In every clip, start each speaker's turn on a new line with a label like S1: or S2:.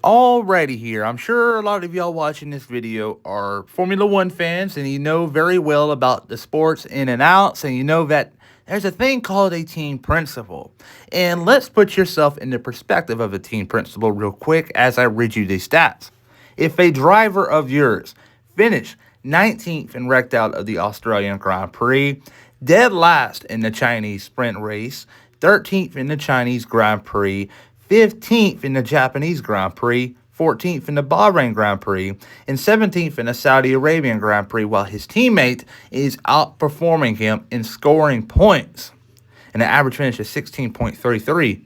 S1: Alrighty here. I'm sure a lot of y'all watching this video are Formula One fans and you know very well about the sports in and outs, and you know that there's a thing called a team principle. And let's put yourself in the perspective of a team principle real quick as I read you these stats. If a driver of yours finished 19th and wrecked out of the Australian Grand Prix, dead last in the Chinese sprint race, 13th in the Chinese Grand Prix, 15th in the Japanese Grand Prix, 14th in the Bahrain Grand Prix, and 17th in the Saudi Arabian Grand Prix, while his teammate is outperforming him in scoring points. And the average finish is 16.33.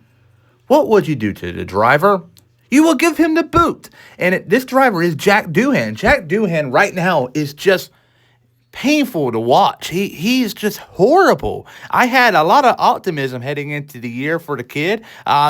S1: What would you do to the driver? You will give him the boot. And this driver is Jack Doohan. Jack Doohan right now is just painful to watch. He's just horrible. I had a lot of optimism heading into the year for the kid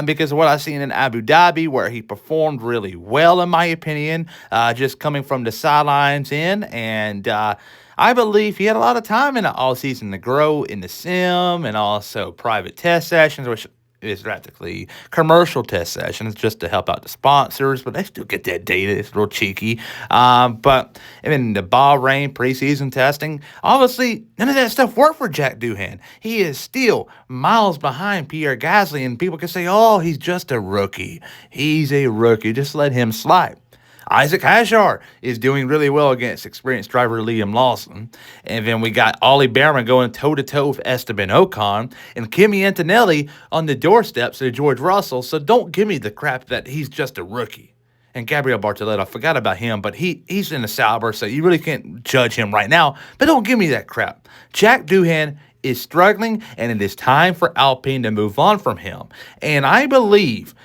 S1: because of what I've seen in Abu Dhabi, where he performed really well, in my opinion, just coming from the sidelines in. And I believe he had a lot of time in the offseason to grow in the sim and also private test sessions, which is practically commercial test sessions just to help out the sponsors, but they still get that data. It's real cheeky. But in the Bahrain preseason testing, obviously none of that stuff worked for Jack Doohan. He is still miles behind Pierre Gasly, and people can say, oh, he's just a rookie. He's a rookie. Just let him slide. Isaac Hadjar is doing really well against experienced driver Liam Lawson. And then we got Ollie Behrman going toe-to-toe with Esteban Ocon. And Kimi Antonelli on the doorsteps of George Russell. So don't give me the crap that he's just a rookie. And Gabriel Bartoletto, I forgot about him, but he's in the Sauber, so you really can't judge him right now. But don't give me that crap. Jack Doohan is struggling, and it is time for Alpine to move on from him. And I believe,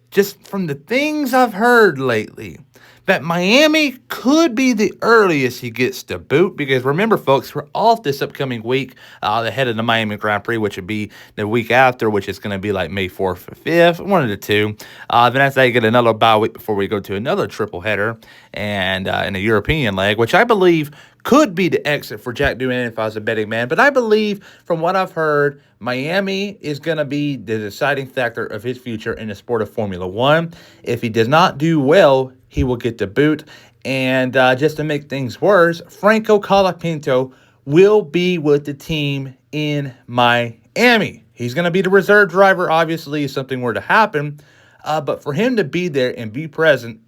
S1: just from the things I've heard lately, that Miami could be the earliest he gets to boot, because remember, folks, we're off this upcoming week ahead of the Miami Grand Prix, which would be the week after, which is going to be like May 4th or 5th, one of the two. Then after that, you get another bye week before we go to another triple header and in the European leg, which I believe could be the exit for Jack Doohan if I was a betting man. But I believe, from what I've heard, Miami is going to be the deciding factor of his future in the sport of Formula One. If he does not do well, he will get the boot. And just to make things worse, Franco Colapinto will be with the team in Miami. He's going to be the reserve driver, obviously, if something were to happen. But for him to be there and be present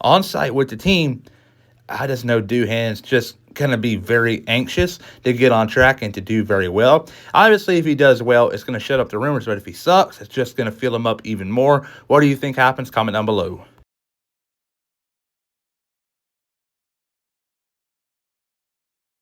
S1: on site with the team, I just know Doohan's just going to be very anxious to get on track and to do very well. Obviously, if he does well, it's going to shut up the rumors. But if he sucks, it's just going to fill him up even more. What do you think happens? Comment down below.